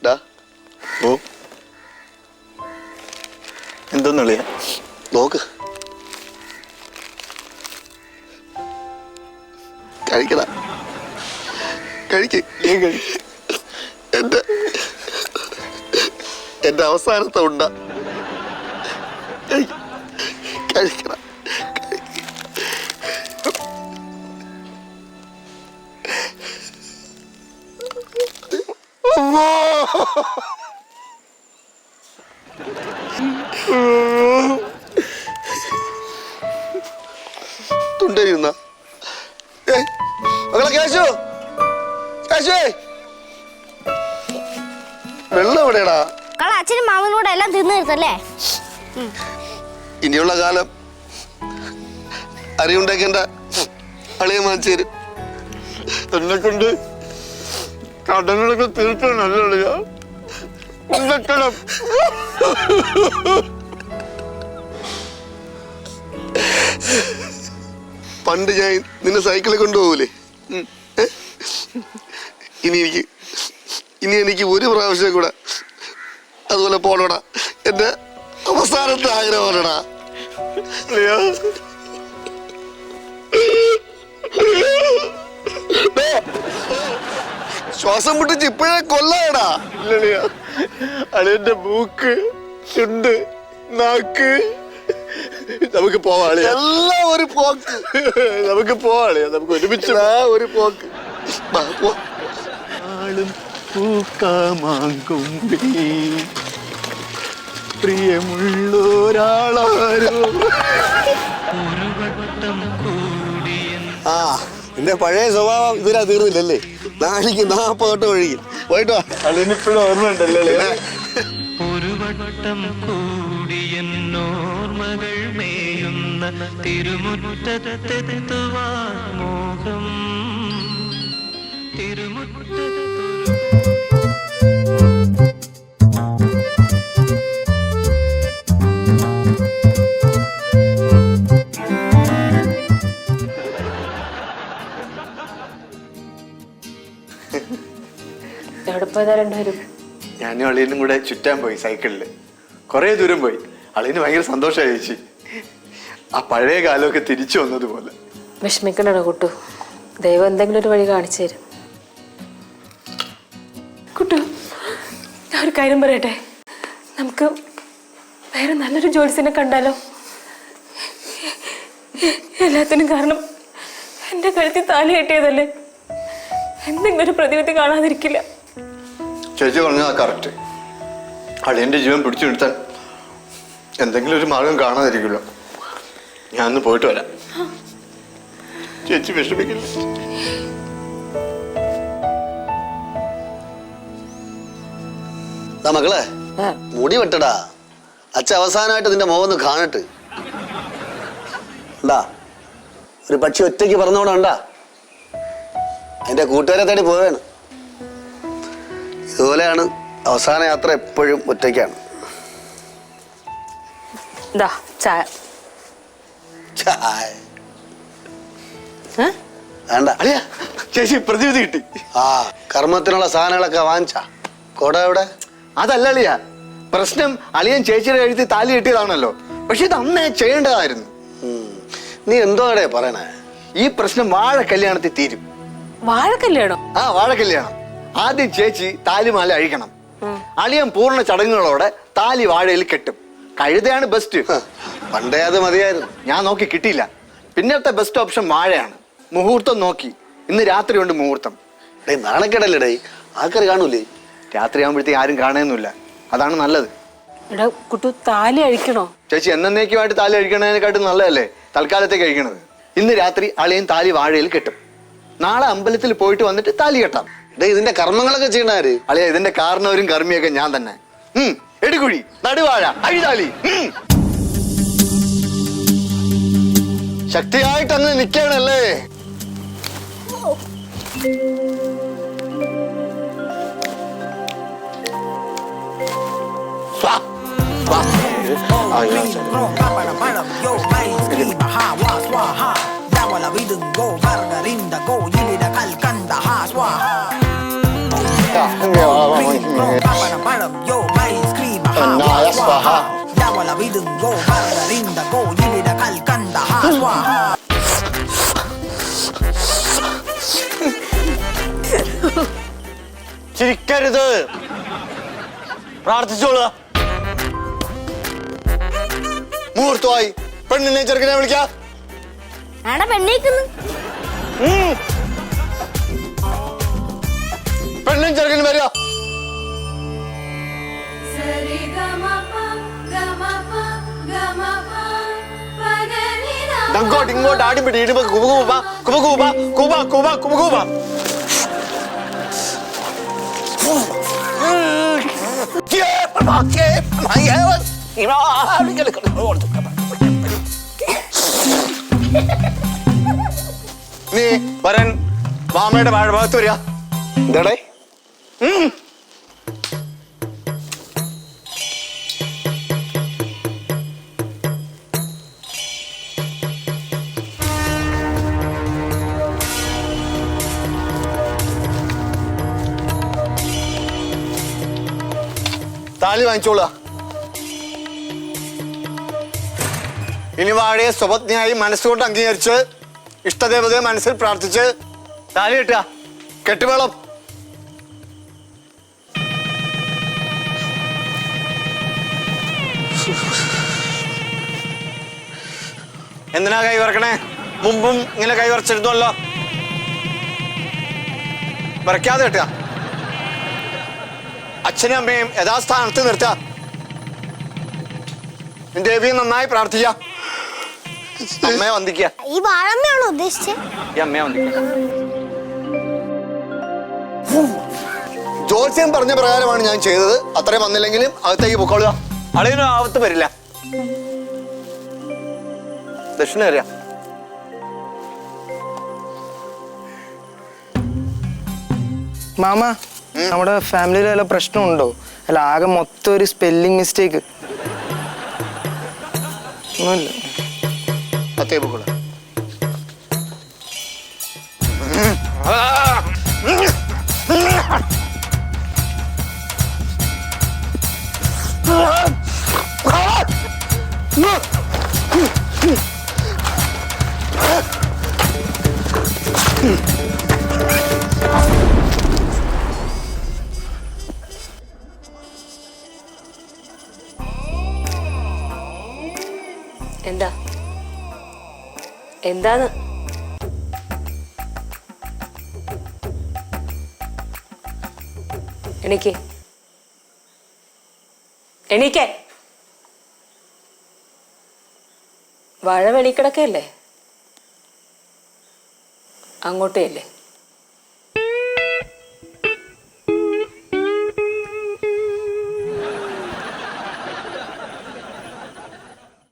ഓ എന്തോന്നുള്ളിയ നോക്ക് കഴിക്കട കഴിക്ക് എന്റെ അവസാനത്തെ ഉണ്ട കഴിക്കട തുണ്ടരിയുന്ന മകളെ കേശു കേശു വെള്ളം എവിടെയാടാ? അച്ഛനും മാമനോട് എല്ലാം തിന്നു തീർത്തല്ലേ? ഇനിയുള്ള കാലം അറിവുണ്ടാക്കേണ്ട അളിയെ മാച്ചേരും എന്നെ കൊണ്ട് കടങ്ങളൊക്കെ തീർക്കാനല്ല അളിയ ഉണ്ടാക്കണം. പണ്ട് ഞാൻ നിന്നെ സൈക്കിളിൽ കൊണ്ടുപോകൂലേ? ഇനി എനിക്ക് ഒരു പ്രാവശ്യം കൂടെ അതുപോലെ പോണോടാ. എന്റെ അവസാനത്തെ ആഗ്രഹമാണടാ. ശ്വാസം മുട്ടിച്ച് ഇപ്പോഴേ കൊല്ലാടാ. ഇല്ലളിയ അളിയന്റെ മൂക്ക് ചുണ്ട് നാക്ക് നമുക്ക് പോവാളിയ എല്ലാം ഒരു പോക്ക്. നമുക്ക് പോവാളിയ നമുക്ക് ഒരുമിച്ച് ഒരു പോക്ക്. പൂക്കാമാങ്കൊമ്പി പ്രിയമുള്ളൊരാളാരോ. ആ എന്റെ പഴയ സ്വഭാവം ഇതുവരെ തീർന്നില്ലല്ലേ? നാളിക്ക് 40 ഒഴുകി പോയിട്ടോ. അതിനിപ്പോഴും ഓർമ്മയുണ്ടല്ലേ? ഒരു വട്ടം കൂടിയെന്നോർമകൾ മേയുന്ന തിരുമുറ്റത്തെത്തുവാൻ മോഹം. എവിടെ പോയതാ രണ്ടുപേരും? ഞാനും അളിയനും കൂടെ ചുറ്റാൻ പോയി സൈക്കിളില്. കുറേ ദൂരം പോയി. അളിയന് ഭയങ്കര സന്തോഷമായി ചേച്ചി. ആ പഴയ കാലമൊക്കെ തിരിച്ചു വന്നതുപോലെ. വിഷമിക്കണോ കുട്ടു, ദൈവം എന്തെങ്കിലും ഒരു വഴി കാണിച്ചു തരും. കുട്ടു, ഞാൻ ഒരു കാര്യം പറയട്ടെ, നമുക്ക് വേറെ നല്ലൊരു ജോലിസിനെ കണ്ടാലോ? എല്ലാത്തിനും കാരണം എൻ്റെ കഴുത്തിൽ താലി കെട്ടിയതല്ലേ. എന്തെങ്കിലും ഒരു പ്രതിവിധി കാണാതിരിക്കില്ല. ചേച്ചി പറഞ്ഞാൽ കറക്റ്റ്. അളിയന്റെ ജീവൻ പിടിച്ചു നിർത്താൻ എന്തെങ്കിലും ഒരു മാർഗം കാണാതിരിക്കില്ല. ഞാൻ ഒന്ന് പോയിട്ട് വരാം. ചേച്ചി വിഷമിക്കില്ല. മക്കളെ മുടി വെട്ടടാ. അച്ഛ അവസാനമായിട്ട് നിന്റെ മുഖം കാണട്ടെ. ഉണ്ടാ ഒരു പക്ഷി ഒറ്റയ്ക്ക് പറഞ്ഞോണ്ടാ അതിന്റെ കൂട്ടുകാരെ തേടി പോവാണ്. ഇതുപോലെയാണ് അവസാന യാത്ര, എപ്പോഴും ഒറ്റയ്ക്കാണ്. ചായ ചായ വേണ്ട. അളിയ ചേച്ചി പ്രതിവിധി കിട്ടി. ആ കർമ്മത്തിനുള്ള സാധനങ്ങളൊക്കെ വാങ്ങിച്ച കൊട എവിടെ? അതല്ല അളിയ പ്രശ്നം. അളിയൻ ചേച്ചിയുടെ കഴുത്തി താലി കെട്ടിയതാണല്ലോ. പക്ഷെ ഇത് അന്നേ ചെയ്യേണ്ടതായിരുന്നു. നീ എന്തോടെ പറയണേ? ഈ പ്രശ്നം വാഴ കല്യാണത്തിൽ തീരും. വാഴ കല്യാണം? ആ വാഴ കല്യാണം. ആദ്യം ചേച്ചി താലിമാല അഴിക്കണം. അളിയൻ പൂർണ്ണ ചടങ്ങുകളോടെ താലി വാഴയിൽ കെട്ടും. കഴുതയാണ് ബെസ്റ്റ്. പണ്ടേ അത് മതിയായിരുന്നു. ഞാൻ നോക്കി കിട്ടിയില്ല. പിന്നത്തെ ബെസ്റ്റ് ഓപ്ഷൻ വാഴയാണ്. മുഹൂർത്തം നോക്കി. ഇന്ന് രാത്രി കൊണ്ട് മുഹൂർത്തം. ഡേ നാണക്കേടല്ലേ ഡേ, ആൾക്കാർ കാണൂലേ? രാത്രി ആകുമ്പോഴത്തേക്ക് ആരും കാണുന്നില്ല. അതാണ് നല്ലത്. എടാ കുട്ടു, താലി അഴിക്കണോ? ചേച്ചി എന്നേക്കുമായിട്ട് താലി അഴിക്കണതിനെക്കാട്ടും നല്ലതല്ലേ തൽക്കാലത്തേക്ക് അഴിക്കണത്. ഇന്ന് രാത്രി അളിയൻ താലി വാഴയിൽ കെട്ടും. നാളെ അമ്പലത്തിൽ പോയിട്ട് വന്നിട്ട് താലി കെട്ടാം. ഇതിന്റെ കർമ്മങ്ങളൊക്കെ ചെയ്യണാര്? അളിയ ഇതിന്റെ കാരണവരും കർമ്മിയൊക്കെ ഞാൻ തന്നെ. എടുകുഴി, നടുവാഴ, അഴിതാലി. ശക്തിയായിട്ട് അങ്ങ് നിൽക്കണല്ലേ. ചിരിക്കരുത്, പ്രാർത്ഥിച്ചോളുക. മുഹൂർത്തമായി, പെണ്ണിനെ ചെറുക്കനെ വിളിക്കാം. ആടെ പെണ്ണേക്കുന്നു. പെണ്ണും ചെറുക്കനും വരിക. അങ്ങോട്ട് ഇങ്ങോട്ട് ആടിപ്പിടി ഇടുമ്പ കുബകൂബ കുബകൂബ കൂബ കൂബ കുബകൂബ. നീ വരൻ മാമയുടെ ഭാഗത്ത് വരിക. എന്താടേ? താലി വാങ്ങിച്ചോളുക. ഇനി വാഴയെ സ്വപ്നയായി മനസ്സുകൊണ്ട് അംഗീകരിച്ച് ഇഷ്ടദേവതയെ മനസ്സിൽ പ്രാർത്ഥിച്ച് താലി കെട്ടുക. കെട്ടുവേളം. എന്തിനാ കൈ വറക്കണേ? മുമ്പും ഇങ്ങനെ കൈ വറച്ചിരുന്നല്ലോ. വരയ്ക്കാതെ കെട്ടുക. അച്ഛനും അമ്മയും യഥാസ്ഥാനത്ത് നിർത്തുക. ദേവിയെ നന്നായി പ്രാർത്ഥിക്കുക. അമ്മയെ വന്ദിക്കുക. ഈ വാഴമ്മയാണോ ഉദ്ദേശിച്ചത്? ഈ അമ്മയെ വന്ദിക്കുക. ജോത്സ്യം പറഞ്ഞ പ്രകാരമാണ് ഞാൻ ചെയ്തത്. അത്രയും വന്നില്ലെങ്കിലും അകത്തേക്ക് പൊക്കോളുക. അളിയനും ആവത്ത് വരില്ല. ദക്ഷിണ വരിക. മാമ, നമ്മുടെ ഫാമിലിയിൽ വല്ല പ്രശ്നമുണ്ടോ? അല്ല, ആകെ മൊത്തം ഒരു സ്പെല്ലിംഗ് മിസ്റ്റേക്ക്. ഒന്നുമില്ല. അകത്തേക്ക് പൊക്കോളുക. എന്താ എന്താണ്? എണീക്ക്, എണീക്കേ. വാഴ വെളിക്കിടക്കല്ലേ, അങ്ങോട്ടേ അല്ലേ?